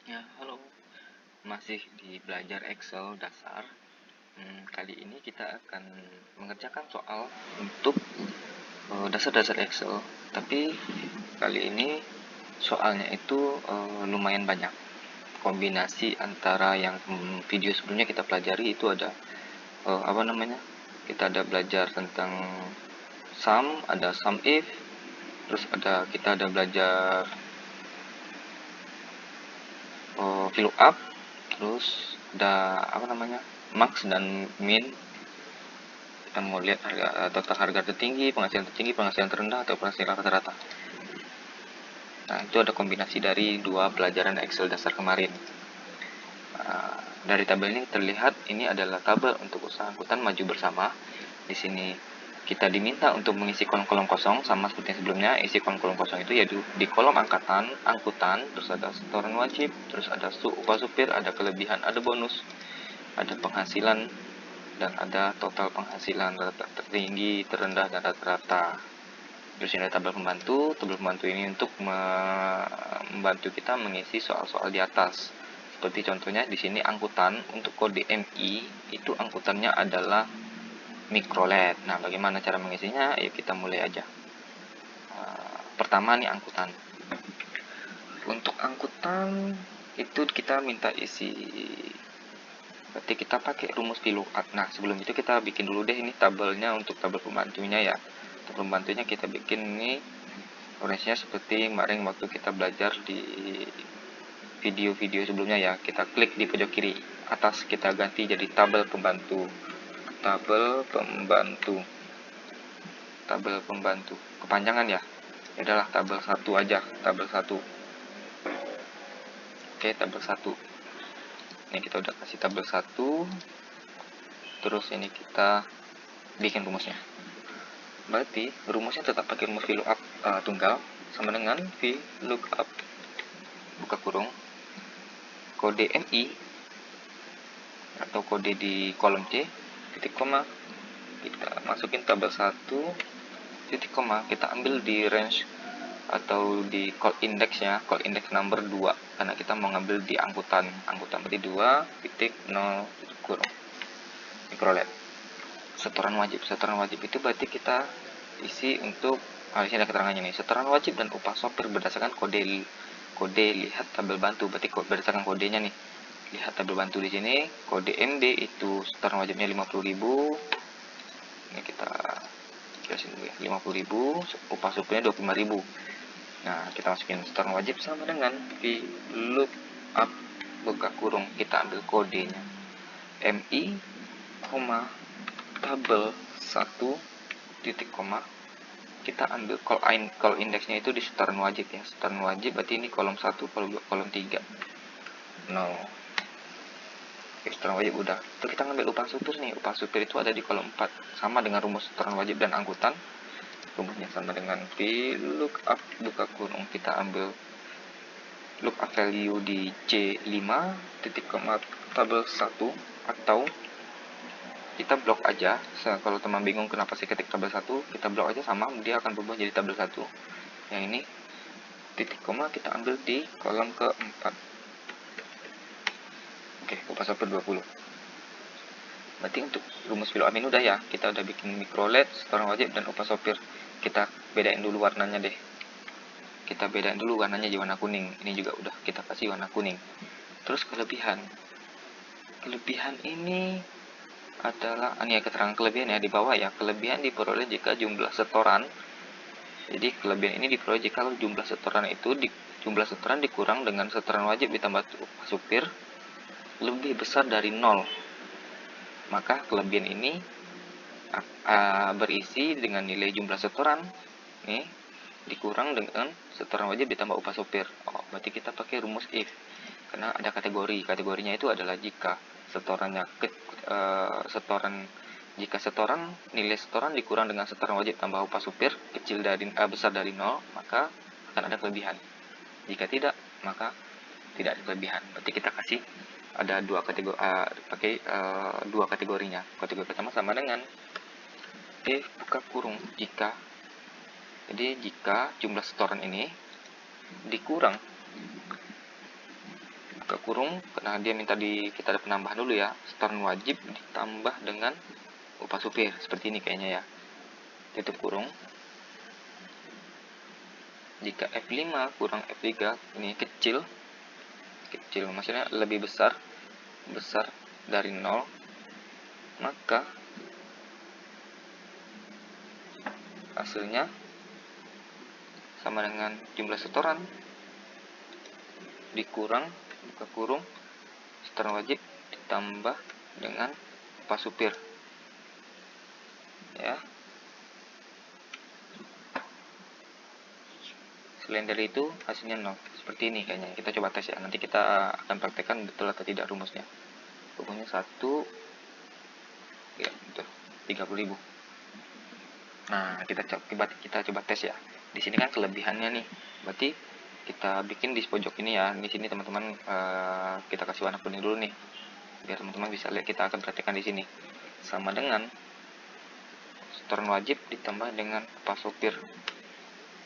Ya, halo. Masih di belajar Excel dasar. Kali ini kita akan mengerjakan soal untuk dasar-dasar Excel. Tapi kali ini soalnya itu lumayan banyak. Kombinasi antara yang video sebelumnya kita pelajari itu ada apa namanya? Kita ada belajar tentang sum, ada sum if, terus kita ada belajar VLOOKUP, terus ada apa namanya, max dan min. Kita mau lihat total harga tertinggi, penghasilan terendah, atau penghasilan rata-rata. Nah, itu ada kombinasi dari dua pelajaran Excel dasar kemarin. Dari tabel ini terlihat ini adalah tabel untuk usaha angkutan maju bersama. Di sini kita diminta untuk mengisi kolom-kolom kosong sama seperti yang sebelumnya. Isi kolom-kolom kosong itu yaitu di kolom angkutan, terus ada setoran wajib, terus ada upah supir, ada kelebihan, ada bonus, ada penghasilan, dan ada total penghasilan tertinggi, terendah, dan rata-rata. Terus ini ada tabel pembantu ini untuk membantu kita mengisi soal-soal di atas. Seperti contohnya di sini angkutan untuk kode MI itu angkutannya adalah mikrolet. Nah, bagaimana cara mengisinya? Ayo kita mulai aja. Pertama nih angkutan. Untuk angkutan itu kita minta isi. Berarti kita pakai rumus VLOOKUP. Nah, sebelum itu kita bikin dulu deh ini tabelnya untuk tabel pembantunya ya. Tabel pembantunya kita bikin ini orange-nya seperti kemarin waktu kita belajar di video-video sebelumnya ya. Kita klik di pojok kiri atas, kita ganti jadi tabel pembantu. Kepanjangan ya. Adalah tabel 1 aja, tabel 1. Oke, tabel 1. Ini kita udah kasih tabel 1. Terus ini kita bikin rumusnya. Berarti rumusnya tetap pakai rumus VLOOKUP tunggal sama dengan VLOOKUP buka kurung kode MI atau kode di kolom C titik koma, kita masukin tabel 1 titik koma, kita ambil di range atau di call index ya, call index number 2 karena kita mau ngambil di angkutan berarti 2.0 kurung mikrolet. Setoran wajib itu berarti kita isi untuk di sini ada keterangannya nih, setoran wajib dan upah sopir berdasarkan kode lihat tabel bantu. Berarti berdasarkan kodenya nih, lihat tabel bantu di sini kode MB itu setoran wajibnya 50.000. Ini kita jelasin dulu ya, 50.000, upah sopirnya 25.000. Nah, kita masukin setoran wajib sama dengan VLOOKUP buka kurung, kita ambil kodenya MI, tabel 1 titik koma, kita ambil call indexnya itu di setoran wajib ya. Setoran wajib berarti ini kolom 1, kolom 3. 0. Oke, setoran wajib udah. Terus kita ngambil upah supir nih. Upah supir itu ada di kolom 4. Sama dengan rumus setoran wajib dan angkutan. Rumusnya sama dengan VLOOKUP buka kurung, kita ambil lookup value di C5 titik koma tabel 1, atau kita blok aja. Kalau teman bingung kenapa sih ketik tabel 1, kita blok aja sama, dia akan berubah jadi tabel 1. Yang ini titik koma kita ambil di kolom keempat. Oke, upah sopir 20. Berarti untuk rumus VLOOKUP ini udah ya, kita udah bikin mikrolet, setoran wajib, dan upah sopir. Kita bedain dulu warnanya deh. Kita bedain dulu warnanya di warna kuning. Ini juga udah kita kasih warna kuning. Terus kelebihan ini adalah ini ya, keterangan kelebihan ya di bawah ya. Kelebihan diperoleh jika jumlah setoran. Jadi kelebihan ini diperoleh jika jumlah setoran itu jumlah setoran dikurang dengan setoran wajib ditambah upah supir lebih besar dari 0. Maka kelebihan ini berisi dengan nilai jumlah setoran nih dikurang dengan setoran wajib ditambah upah supir. Berarti kita pakai rumus if. Karena ada kategorinya itu adalah jika jika nilai setoran dikurang dengan setoran wajib tambah upah supir besar dari 0, maka akan ada kelebihan. Jika tidak, maka tidak ada kelebihan. Berarti kita kasih ada dua kategorinya. Kategori pertama sama dengan if buka kurung jika. Jadi jika jumlah setoran ini dikurang buka kurung, karena dia minta kita ada penambahan dulu ya, setoran wajib ditambah dengan upah supir, seperti ini kayaknya ya. Tutup kurung. Jika F5 kurang F3 ini kecil maksudnya lebih besar dari 0, maka hasilnya sama dengan jumlah setoran dikurang buka kurung setoran wajib ditambah dengan upah supir ya. Selain dari itu hasilnya 0, seperti ini kayaknya. Kita coba tes ya, nanti kita akan praktekkan betul atau tidak rumusnya. Rumusnya 1 ya betul 30.000. Nah, kita coba tes ya. Di sini kan kelebihannya nih. Berarti kita bikin di pojok ini ya. Di sini teman-teman kita kasih warna kuning dulu nih. Biar teman-teman bisa lihat, kita akan praktekkan di sini. Sama dengan setoran wajib ditambah dengan upah sopir.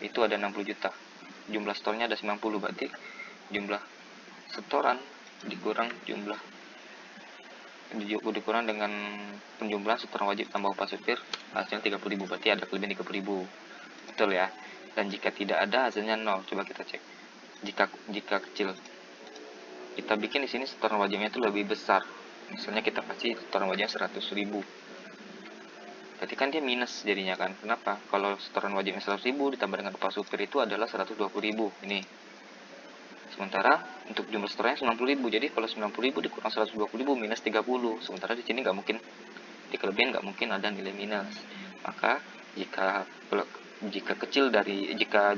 Itu ada 60 juta. Jumlah setornya ada 90, berarti jumlah setoran dikurang dikurang dengan penjumlahan setoran wajib tambah upah supir, hasilnya 30.000, berarti ada kelebihan 30.000. Betul ya. Dan jika tidak ada hasilnya 0. Coba kita cek. Jika kecil, kita bikin di sini setoran wajibnya itu lebih besar. Misalnya kita kasih setoran wajibnya 100.000. Berarti kan dia minus jadinya kan. Kenapa? Kalau setoran wajibnya 100.000 ditambah dengan upah supir itu adalah 120.000. Ini. Sementara untuk jumlah setorannya 90.000. Jadi kalau 90.000 dikurang 120.000 minus 30. Sementara di sini nggak mungkin, di kelebihan nggak mungkin ada nilai minus. Maka jika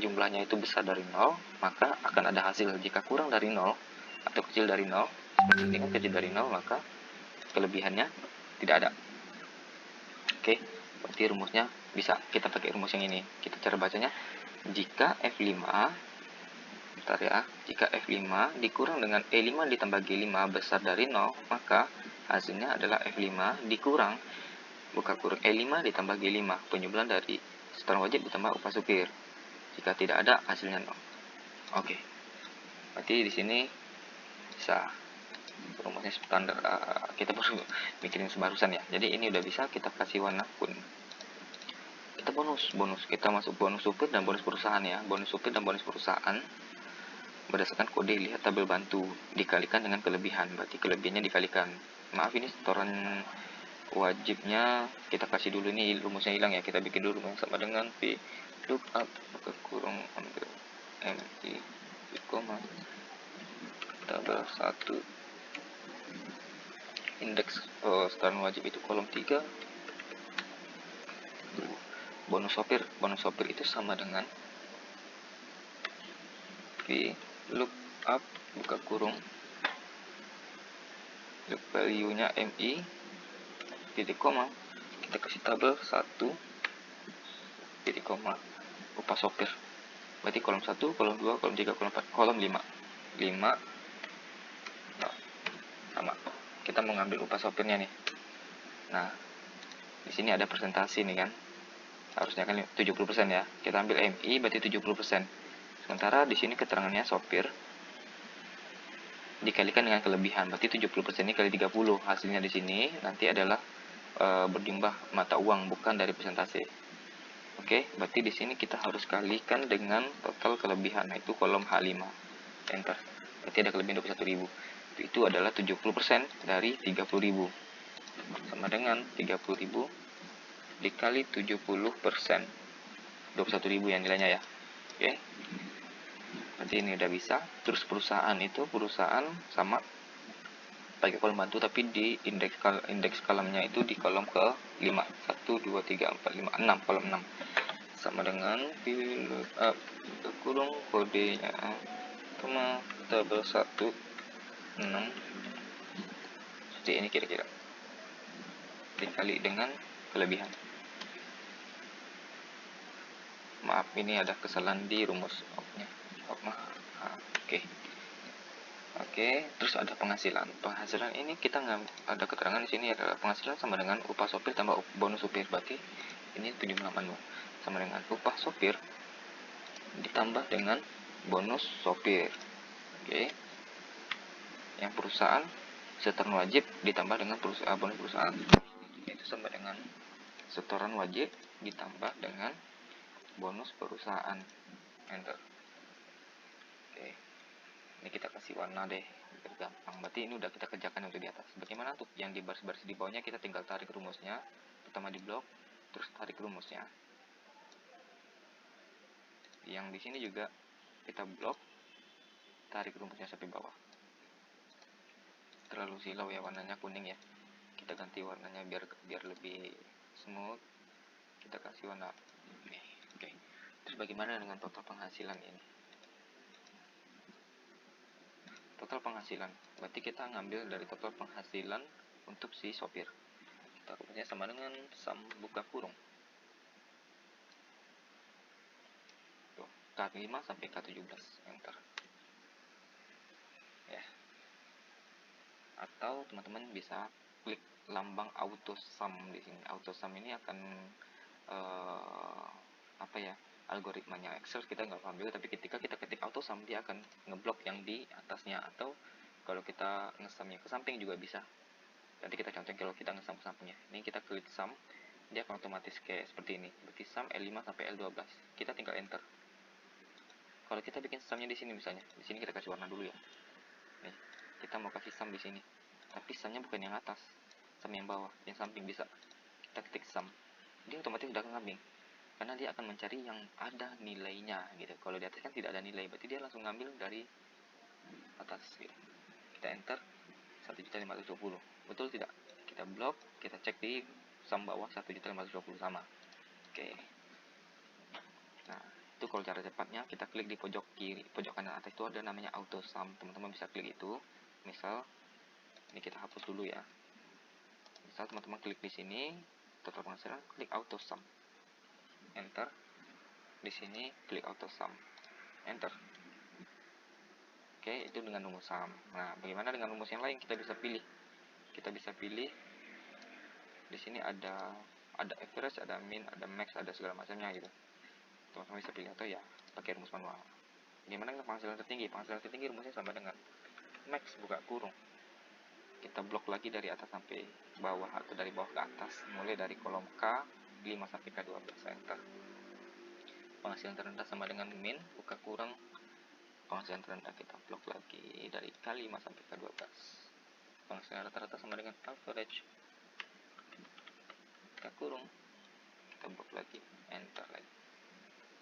jumlahnya itu besar dari 0, maka akan ada hasil. Jika kurang dari 0 atau kecil dari 0, seperti ini kan kecil dari 0, maka kelebihannya tidak ada. Oke, berarti rumusnya bisa kita pakai rumus yang ini. Kita cara bacanya, jika F5 jika F5 dikurang dengan E5 ditambah G5 besar dari 0, maka hasilnya adalah F5 dikurang buka kurung E5 ditambah G5, penjumlahan dari setoran wajib ditambah upah supir. Jika tidak ada, hasilnya 0. Oke. Berarti di sini bisa rumusnya standar. Kita perlu mikirin sebarusan ya. Jadi ini udah bisa kita kasih warna kuning. Kita bonus. Kita masuk bonus supir dan bonus perusahaan ya. Bonus supir dan bonus perusahaan berdasarkan kode, lihat tabel bantu, dikalikan dengan kelebihan. Berarti kelebihannya dikalikan. Maaf, ini setoran wajibnya kita kasih dulu, ini rumusnya hilang ya. Kita bikin dulu yang sama dengan P lookup buka kurung ambil MI koma tabel 1 indeks setoran wajib itu kolom 3. Bonus sopir itu sama dengan P lookup buka kurung look value nya MI titik koma, kita kasih tabel 1 titik koma upah sopir. Berarti kolom 1, kolom 2, kolom 3, kolom 4, kolom 5. Nah, sama. Kita mau ngambil upah sopirnya nih. Nah, di sini ada persentase nih kan. Harusnya kan 70% ya. Kita ambil MI berarti 70%. Sementara di sini keterangannya sopir dikalikan dengan kelebihan. Berarti 70% ini kali 30. Hasilnya di sini nanti adalah berjumlah mata uang, bukan dari persentase. Oke, berarti di sini kita harus kalikan dengan total kelebihan, yaitu kolom H5. Enter. Berarti ada kelebihan 21.000. Itu adalah 70% dari 30.000. Sama dengan 30.000 dikali 70%. 21.000 yang nilainya ya. Oke. Berarti ini udah bisa. Terus perusahaan sama pakai kolom bantu, tapi di indeks kolomnya itu di kolom ke 5. 1 2 3 4 5 6, kolom 6. Sama dengan lookup kurung kodenya koma tabel 1 6. Seperti ini kira-kira. Dikali dengan kelebihan. Maaf, ini ada kesalahan di rumus opnya. Oke, terus ada penghasilan. Penghasilan ini kita ada keterangan di sini adalah penghasilan sama dengan upah sopir tambah bonus sopir. Berarti ini penjumlah manual sama dengan upah sopir ditambah dengan bonus sopir. Oke. yang perusahaan setoran wajib ditambah dengan bonus perusahaan, itu sama dengan setoran wajib ditambah dengan bonus perusahaan. Enter. Oke, ini kita kasih warna deh biar gampang. Berarti ini udah kita kerjakan untuk di atas. Bagaimana untuk yang di baris-baris di bawahnya? Kita tinggal tarik rumusnya, pertama di blok, terus tarik rumusnya. Yang di sini juga kita blok, tarik rumusnya sampai bawah. Terlalu silau ya, warnanya kuning ya, kita ganti warnanya biar lebih smooth. Kita kasih warna ini. Oke. Terus bagaimana dengan total penghasilan ini? Total penghasilan berarti kita ngambil dari total penghasilan untuk si sopir. Kita rumusnya sama dengan sum buka kurung tuh, K5 sampai K17. Enter. Ya, atau teman-teman bisa klik lambang auto sum di sini. Auto sum ini akan algoritmanya Excel kita nggak ambil, tapi ketika kita ketik auto sum dia akan ngeblok yang di atasnya, atau kalau kita ngesamnya ke samping juga bisa. Nanti kita contohin kalau kita ngesam ke sampingnya. Ini kita klik sum, dia akan otomatis kayak seperti ini. Berarti sum L5 sampai L12. Kita tinggal enter. Kalau kita bikin sumnya di sini misalnya, di sini kita kasih warna dulu ya. Nih, kita mau kasih sum di sini. Tapi sumnya bukan yang atas, sum yang bawah, yang samping bisa. Kita ketik sum, dia otomatis udah ngambil, karena dia akan mencari yang ada nilainya gitu. Kalau di atas kan tidak ada nilai, berarti dia langsung ngambil dari atas gitu. Kita enter 1.520. Betul tidak? Kita blok, kita cek di sum bawah 1.520 sama. Oke. Nah, itu kalau cara cepatnya kita klik di pojok kiri, pojok kanan atas itu ada namanya auto sum. Teman-teman bisa klik itu. Misal ini kita hapus dulu ya. Misal teman-teman klik di sini total penghasilan, klik auto sum. Enter. Di sini klik auto sum. Enter. Oke, itu dengan rumus sum. Nah, bagaimana dengan rumus yang lain? Kita bisa pilih. Di sini ada average, ada min, ada max, ada segala macamnya gitu. Teman-teman bisa pilih atau ya pakai rumus manual. Gimana dengan penghasilan tertinggi? Penghasilan tertinggi rumusnya sama dengan max buka kurung. Kita blok lagi dari atas sampai bawah atau dari bawah ke atas, mulai dari kolom K5 sampai K12. Enter. Penghasilan terendah sama dengan min buka kurung. Penghasilan terendah kita blok lagi dari K5 sampai K12. Penghasilan rata-rata sama dengan average, K kurung, kita blok lagi, enter lagi.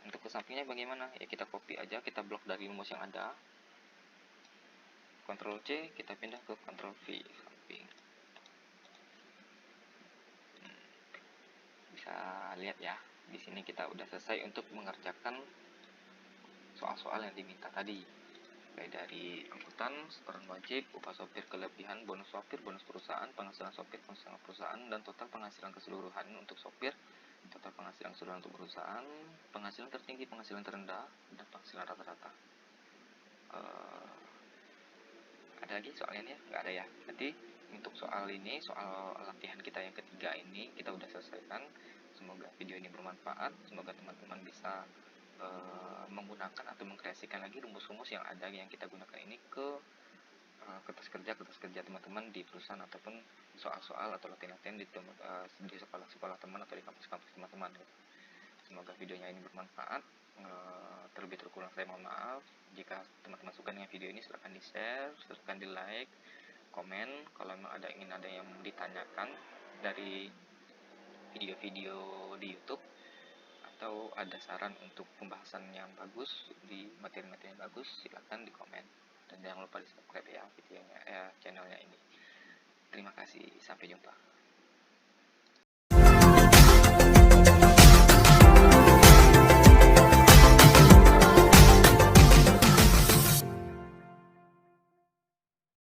Untuk ke sampingnya bagaimana? Ya kita copy aja, kita blok dari rumus yang ada, Ctrl C, kita pindah ke Ctrl V samping. Bisa lihat ya, di sini kita udah selesai untuk mengerjakan soal-soal yang diminta tadi, mulai dari angkutan, setoran wajib, upah sopir kelebihan, bonus sopir, bonus perusahaan, penghasilan sopir, penghasilan perusahaan, dan total penghasilan keseluruhan untuk sopir, total penghasilan keseluruhan untuk perusahaan, penghasilan tertinggi, penghasilan terendah, dan penghasilan rata-rata. Ada lagi soalnya? Nggak ada ya. Nanti untuk soal ini, soal latihan kita yang ketiga ini kita udah selesaikan. Semoga video ini bermanfaat. Semoga teman-teman bisa menggunakan atau mengkreasikan lagi rumus-rumus yang ada yang kita gunakan ini ke kertas kerja teman-teman di perusahaan, ataupun soal-soal atau latihan-latihan di sekolah-sekolah teman atau di kampus-kampus teman-teman. Semoga videonya ini bermanfaat. Terlebih kurang saya mohon maaf. Jika teman-teman suka dengan video ini, silahkan di share, silahkan di like, komen. Kalau memang ingin ada yang ditanyakan dari video-video di YouTube, atau ada saran untuk pembahasan yang bagus, di materi-materi yang bagus, silahkan di komen. Dan jangan lupa di subscribe ya videonya, channelnya ini. Terima kasih, sampai jumpa.